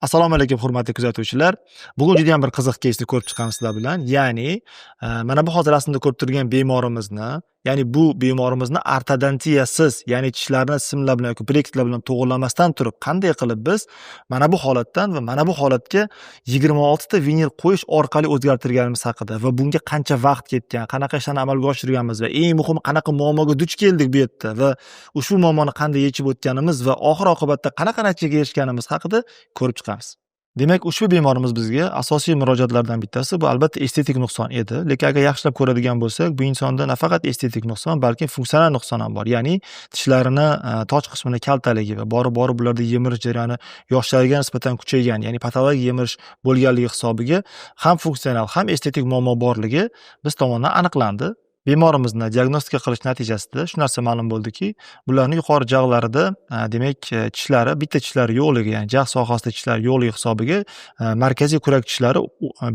Assalomu alaykum, hurmatli kuzatuvchilar. Bugun juda ham bir qiziq keysni ko'rib chiqamiz sizlar bilan. Ya'ni, mana bu hozir aslida ko'rib turgan bemorimizni, ya'ni bu bemorimizni ortodontiyasiz, ya'ni tishlarni simlar bilan yoki breketlar bilan to'g'irlamasdan turib, qanday qilib biz mana bu holatdan va mana bu holatga 26 ta vinil qo'yish orqali o'zgartirganimiz haqida va bunga qancha vaqt ketgan, qanaqa ishlarni amalga oshirganmiz va eng muhimi qanaqa muammoga duch keldik bu yerda va ushbu muammoni qanday yechib o'tganimiz va oxir oqibatda qanaqa natijaga erishganimiz haqida ko'rib chiqamiz. Demak, ushbu bemorimiz bizga asosiy murojaatlardan bittasi bu albatta estetik nuqson edi. Lekin agar yaxshilab ko'radigan bo'lsak, bu insonda nafaqat estetik nuqson, balki funksional nuqson ham bor. Ya'ni tishlarini toch qismini kaltaligi va borib bularda yemirish jarayoni yoshlarga nisbatan kuchaygan, ya'ni patologik yemirish bo'lganligi hisobiga ham funksional, ham estetik muammo borligi biz tomonidan aniqlandi. Bemorimizni diagnostika qilish natijasida shu narsa ma'lum bo'ldiki, bularning yuqori jag'larida demak tishlari, bitta tishlari yo'qligi, ya'ni jag' sohasida tishlari yo'qligi hisobiga markaziy kurak tishlari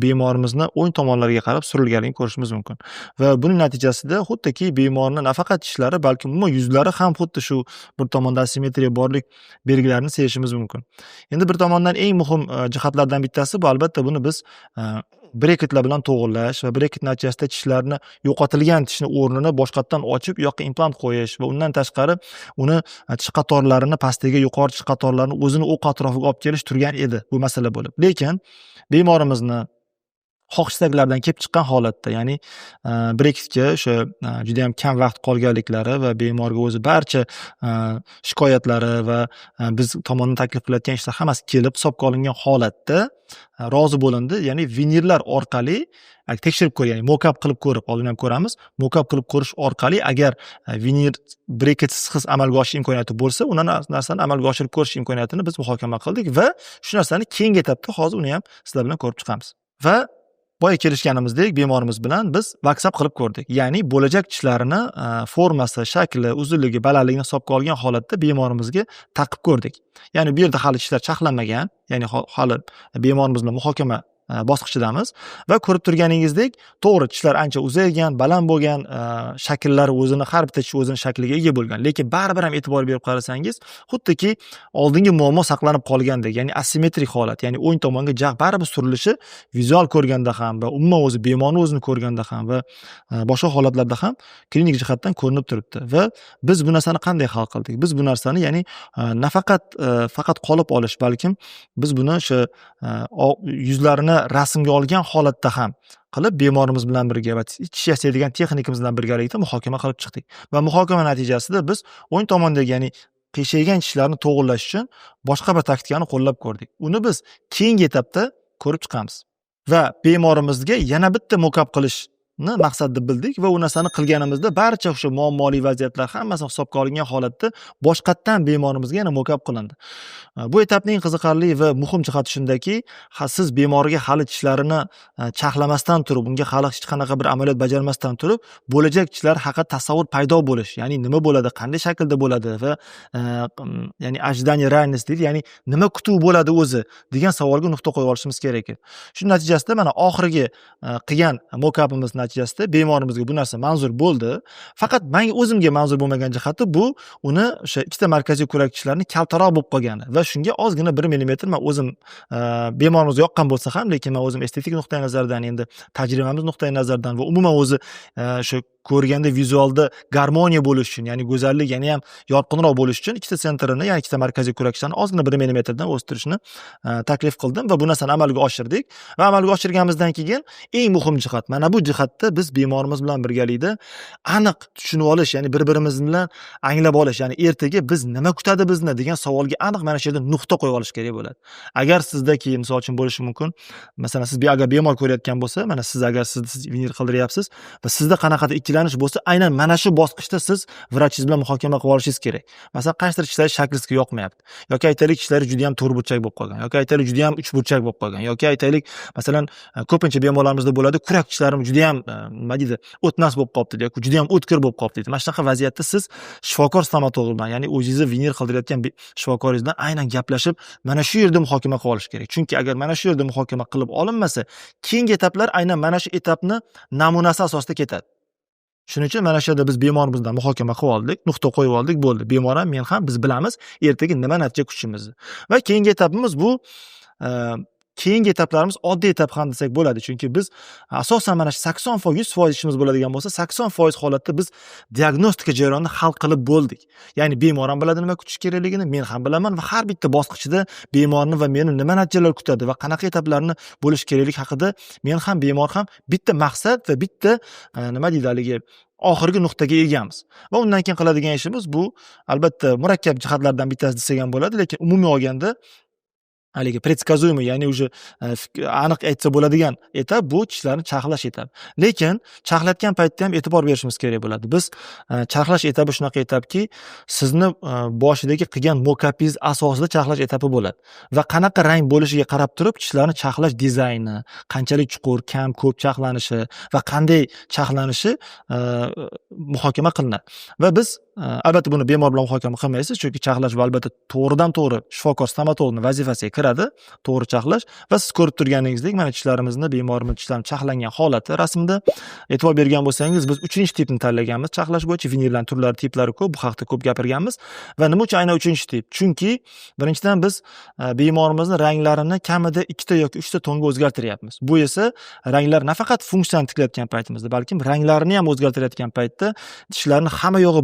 bemorimizni o'ng tomonlariga qarab surilganligini ko'rishimiz mumkin. Va buning natijasida xuddiki bemorning nafaqat tishlari, balki umuman yuzlari ham xuddi shu bir tomonda asimetriya borlik belgilarini sezishimiz mumkin. Endi bir tomondan eng muhim jihatlardan bittasi bu albatta buni biz breketlar bilan to'g'irlash va breket natijasida tishlarni yo'qotilgan tishni o'rnini boshqatdan ochib, u yoqqa implant qo'yish va undan tashqari uni tish qatorlarini pastiga, yuqori tish qatorlarini o'zini o'q atrofiga olib kelish turgan edi bu masala bo'lib. Lekin bemorimizni xohish-istaklaridan kelib chiqqan holatda, ya'ni breketga o'sha juda ham kam vaqt qolganliklari va bemorga o'zi barcha shikoyatlari va biz tomonidan taklif qilayotgan ishlar hammasi kelib hisobga olingan holatda rozi bo'lindi. Ya'ni vinillar orqali tekshirib ko'ring, ya'ni mock-up qilib ko'rib, oldin ham ko'ramiz. Mock-up qilib ko'rish orqali agar vinil breketsiz amalga oshish imkoniyati bo'lsa, uni narsani amalga oshirib ko'rish imkoniyatini biz muhokama qildik va shu narsani keyingi etapda hozir uni ham sizlar bilan ko'rib chiqamiz. Va boya kelishganimizdek bemorimiz bilan biz WhatsApp qilib ko'rdik. Ya'ni bo'lajak tishlarini formasi, shakli, uzunligi, balandligini hisobga olgan holatda bemorimizga taqib ko'rdik. Ya'ni bu yerda hali tishlar chaqlanmagan, ya'ni hali bemorimiz bilan muhokama bosqichidamiz va ko'rib turganingizdek, to'g'ri tishlar ancha uzaygan, baland bo'lgan, shakllari o'zini har bitta tish o'zini shakliga ega bo'lgan. Lekin baribir ham e'tibor berib qarasangiz, xuddiki oldingi muammo saqlanib qolgandek, ya'ni asimetrik holat, ya'ni o'ng tomonga jag' baribir surilishi vizual ko'rganda ham va umuman o'zi bemorning o'zini ko'rganda ham va boshqa holatlarda ham klinik jihatdan ko'rinib turibdi. Va biz bu narsani qanday hal qildik? Biz bu narsani, ya'ni faqat qolip olish, balkim biz buni o'sha yuzlarini rasmga olgan holatda ham qilib bemorimiz bilan birga va tish yasaydigan texnikimiz bilan birgalikda muhokama qilib chiqdik. Va muhokama natijasida biz o'ng tomondagi, ya'ni qiyshaygan tishlarni to'g'irlash uchun boshqa bir taktikani qo'llab ko'rdik. Uni biz keyingi etapda ko'rib chiqamiz. Va bemorimizga yana bitta mock-up qilishni maqsad deb bildik va u narsani qilganimizda barcha o'sha muammoli vaziyatlar hammasi hisobga olingan holatda boshqatdan bemorimizga yana mock-up qilindi. Bu etapning qiziqarli va muhim jihati shundaki, siz bemorga hali tishlarini chaqlamasdan turib, unga hali hech qanaqa bir amaliyot bajarmasdan turib, bo'lajak tishlar haqida tasavvur paydo bo'lish, ya'ni nima bo'ladi, qanday shaklda bo'ladi va ya'ni ожидание реальность deydi, ya'ni nima kutuv bo'ladi o'zi degan savolga nuqta qo'yib olishimiz kerak edi. Shu natijasida mana oxirgi qilgan mock-upimiz natijasida bemorimizga bu narsa manzur bo'ldi. Faqat menga o'zimga manzur bo'lmagan jihati bu uni o'sha ikkita markaziy kurak tishlarini kaltaroq bo'lib qolgani va shunga ozgina 1 millimetr men o'zim bemorimizga yoqqan bo'lsa ham, lekin men o'zim estetik nuqtai nazardan, endi tajribamiz nuqtai nazaridan va umuman o'zi shu ko'rganda vizualda garmoniya bo'lish uchun, ya'ni go'zallik yana ham yorqinroq bo'lish uchun ikkita sentrini, ya'ni ikkita markaziy kurak tishlarini ozgina 1 millimetrdan o'stirishni taklif qildim va bu narsani amalga oshirdik. Va amalga oshirganimizdan keyin eng muhim jihat, mana bu jihatda biz bemorimiz bilan birgalikda aniq tushunib olish, ya'ni bir-birimiz bilan anglab olish, ya'ni ertaga biz nima kutadi bizni degan savolga aniq mana shu yerda nuqta qo'yib olish kerak bo'ladi. Agar sizdaki, misol uchun bo'lishi mumkin, masalan siz agar bemor ko'rayotgan bo'lsa, mana siz agar siz vinil qildiryapsiz va sizda qanaqadir tiklanish bo'lsa, aynan mana shu bosqichda siz vrachingiz bilan muhokama qilib olishingiz kerak. Masalan, qaysidir tishlari shakli sizga yoqmayapti. Yoki aytaylik tishlari juda ham to'rtburchak bo'lib qolgan, yoki aytaylik juda ham uchburchak bo'lib qolgan, yoki aytaylik masalan ko'pincha bemorlarimizda bo'ladi, kurak tishlarim juda ham nima deydi, o'tnas bo'lib qolibdi yoki juda ham o'tkir bo'lib qolibdi deydi. Mana shunaqa vaziyatda siz shifokor stomatolog bilan, ya'ni o'zingizni vinil qildirayotgan shifokoringiz bilan aynan gaplashib, mana shu yerda muhokama qilib olish kerak. Chunki agar mana shu yerda muhokama qilib olinmasa, keyingi etaplar aynan mana shu etapni namunasi asosida ketadi. Shuning uchun mana shu yerda biz bemorimiz bilan muhokama qilib oldik, nuqta qo'yib oldik, bo'ldi. Bemor ham, men ham biz bilamiz ertaga nima natija kutishimizni. Va keyingi etapimiz bu keyingi etaplarimiz oddiy etap ham desak bo'ladi. Chunki biz asosan mana shu 80%, 100% ishimiz bo'ladigan bo'lsa, 80% holatda biz diagnostika jarayonini hal qilib bo'ldik. Ya'ni bemor ham biladi nima kutish kerakligini, men ham bilaman va har bitta bosqichida bemorni va meni nima natijalar kutadi va qanaqa etaplarni bo'lish kerakligi haqida men ham bemor ham bitta maqsad va bitta nima deydi haligi oxirgi nuqtaga egamiz. Va undan keyin qiladigan ishimiz bu albatta murakkab jihatlardan bittasi desak ham bo'ladi, lekin umumiy olganda haligi предсказуемый, ya'ni уже aniq aytsa bo'ladigan etap bu tishlarni charxlash etabi. Lekin charxlatgan paytda ham e'tibor berishimiz kerak bo'ladi. Biz charxlash etabi shunaqa etapki, sizni boshidagi qilgan mokapingiz asosida charxlash etabi bo'ladi va qanaqa rang bo'lishiga qarab turib tishlarni charxlash dizayni, qanchalik chuqur, kam, ko'p charxlanishi va qanday charxlanishi muhokama qilinadi. Va biz albatta buni bemor bilan muhokama qilmaysiz, chunki charxlash va albatta to'g'ridan-to'g'ri shifokor stomatologning vazifasiga kiradi, to'g'ri charxlash va siz ko'rib turganingizdek, mana tishlarimizni, bemorimiz tishlarining charxlangan holati rasmda e'tibor bergan bo'lsangiz, biz 3-tipni tanlaganmiz. Charxlash bo'yicha vinillarning turlari, tiplari ko'p, bu haqida ko'p gapirganmiz va nima uchun aynan 3-tip? Chunki birinchidan biz bemorimizni ranglarini kamida 2 yoki 3 tonga o'zgartiryapmiz. Bu esa ranglar nafaqat funksiyani tiklayotgan paytimizda, balkim ranglarini ham o'zgartirayotgan paytda tishlarni hamma yo'g'i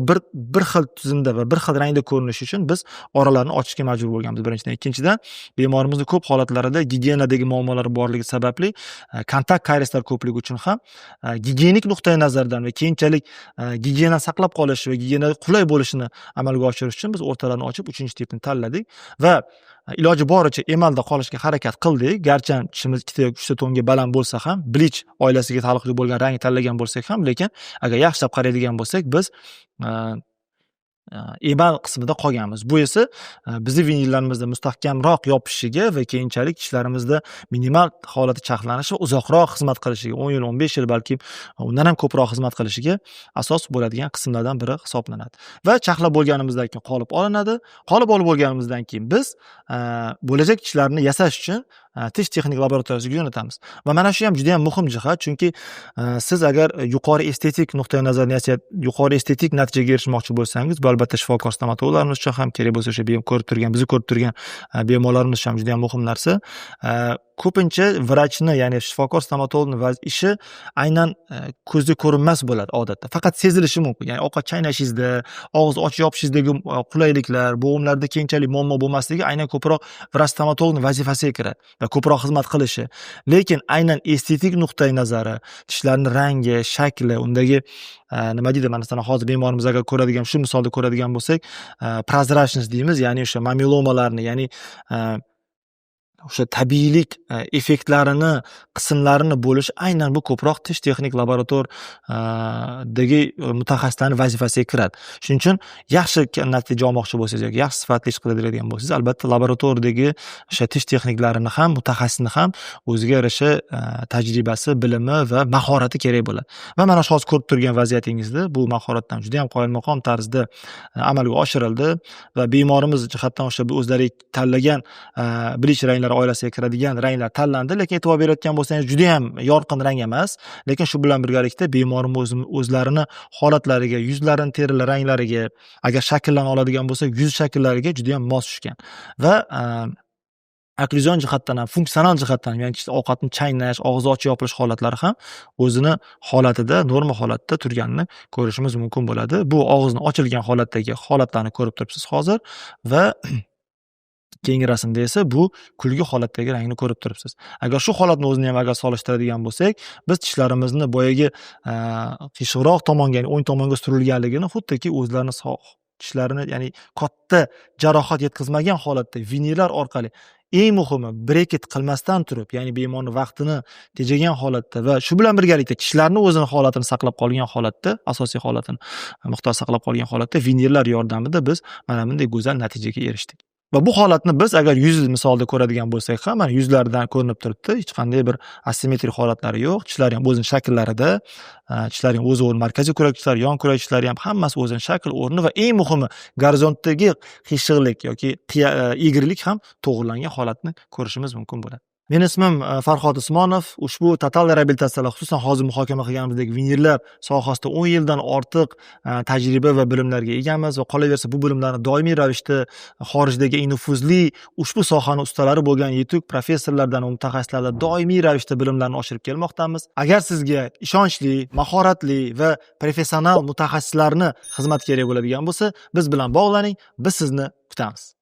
bir xil tuzumda va bir xil rangda ko'rinishi uchun biz oralarni ochishga majbur bo'lganmiz birinchidan. Ikkinchidan, bemorimizni ko'p holatlarida gigiyenadagi muammolar borligi sababli kontakt karieslar ko'pligi uchun ham gigiyenik nuqtai nazardan va keyinchalik gigiyena saqlab qolish va gigiyena qulay bo'lishini amalga oshirish uchun biz o'rtalarni ochib 3-tipni tanladik va iloji boricha emalda qolishga harakat qildik. Garchi tishimiz 2 yoki 3 tonga baland bo'lsa ham, bleach oilasiga taalluqli bo'lgan rang tanlagan bo'lsak ham, lekin agar yaxshilab qaraydigan bo'lsak, biz emal qismida qolganmiz. Bu esa bizning vinillarimizda mustahkamroq yopishishiga va keyinchalik tishlarimizda minimal holati charxlanishi va uzoqroq xizmat qilishiga, 10 yil, 15 yil balki undan ham ko'proq xizmat qilishiga asos bo'ladigan qismlardan biri hisoblanadi. Va charxlab bo'lganimizdan keyin qolip olinadi. Qolip olib bo'lganimizdan keyin biz bo'lajak tishlarni yasash uchun tish texnik laboratoriyasiga jo'natamiz. Va mana shu ham juda ham muhim jihat, chunki siz agar yuqori estetik nuqtai nazardan yuqori estetik natijaga erishmoqchi bo'lsangiz, bu albatta shifokor stomatologlarimiz uchun ham kerak bo'lsa, o'sha bizni ko'rib turgan bemorlarimiz uchun ham juda ham muhim narsa. Ko'pincha vrachni, ya'ni shifokor stomatologning ishi aynan ko'zga ko'rinmas bo'ladi odatda. Faqat sezilishi mumkin. Ya'ni ovqat chaynashingizda, og'iz ochib yopishingizdagi qulayliklar, bo'g'imlarda keyinchalik muammo bo'lmasligi aynan ko'proq vrach stomatologning vazifasiga kiradi va ko'proq xizmat qilishi. Lekin aynan estetik nuqtai nazari, tishlarning rangi, shakli, undagi nima deydi, masalan, hozir bemorimiz agar ko'radigan, shu misolda ko'radigan bo'lsak, prozrachность deymiz, ya'ni o'sha mamilomalarni, ya'ni o'sha tabiiylik effektlarini, qismlarini bo'lish aynan bu ko'proq tish texnik laboratoriyadagi mutaxassislarning vazifasiga kiradi. Shuning uchun yaxshi natija olmoqchi bo'lsangiz yoki yaxshi sifatli ish qiladigan bo'lsangiz, albatta laboratoriyadagi o'sha tish texniklarini ham, mutaxassisni ham o'ziga yarasha tajribasi, bilimi va mahorati kerak bo'ladi. Va mana shu hozir ko'rib turgan vaziyatingizda bu mahoratdan juda ham qoyilmaqom tarzda amalga oshirildi va bemorimiz jihatdan o'sha o'zlari tanlagan bleach ranglar oilasiga kiradigan ranglar tanlandi, lekin e'tibor berayotgan bo'lsangiz juda ham yorqin rang emas, lekin shu bilan birgalikda bemorimiz o'zlarini holatlariga, yuzlarining terili ranglariga, agar shakllana oladigan bo'lsa, yuz shakllariga juda ham mos tushgan va okklyuzion jihatdan ham, funksional jihatdan ham, ya'ni ovqatni chaynash, og'iz ochib yopilish holatlari ham o'zini holatida, norma holatda turganini ko'rishimiz mumkin bo'ladi. Bu og'izni ochilgan holatdagi holatlarni ko'rib turibsiz hozir va keyingi rasmda esa bu kulgi holatdagi rangni ko'rib turibsiz. Agar shu holatni o'zini ham agar solishtiradigan bo'lsak, biz tishlarimizni boyagi qiyshiqroq tomonga, ya'ni o'ng tomonga surilganligini xuddiki o'zlarini tishlarini, ya'ni katta jarohat yetkazmagan holatda vinillar orqali, eng muhimi breket qilmasdan turib, ya'ni bemorning vaqtini tejagan holatda va shu bilan birgalikda tishlarni o'zini holatini saqlab qolgan holatda, asosiy holatini, miqdor saqlab qolgan holatda vinillar yordamida biz mana bunday go'zal natijaga erishdik. Va bu holatni biz agar yuz misolida ko'radigan bo'lsak ham, mana yuzlaridan ko'rinib turibdi, hech qanday bir asimetrik holatlari yo'q. Tishlar ham o'zining shakllarida, tishlar ham o'z o'rni, markaziy ko'rak tishlar, yon ko'rak tishlari ham hammasi o'zining shakl, o'rni va eng muhimi gorizontdagi qiyshiqlik yoki egrilik ham to'g'rilangan holatni ko'rishimiz mumkin bo'ladi. Meni ismim Farhod Usmonov. Ushbu total reabilitatsiyalar, xususan hozir muhokama qilganimizdek vinirlar sohasida 10 yildan ortiq tajriba va bilimlarga egamiz va qolaversa bu bilimlarni doimiy ravishda xorijdagi eng nufuzli ushbu sohani ustalari bo'lgan yetuk professorlardan va mutaxassislardan doimiy ravishda bilimlarni oshirib kelmoqdamiz. Agar sizga ishonchli, mahoratli va professional mutaxassislarni xizmat kerak bo'ladigan bo'lsa, biz bilan bog'laning, biz sizni kutamiz.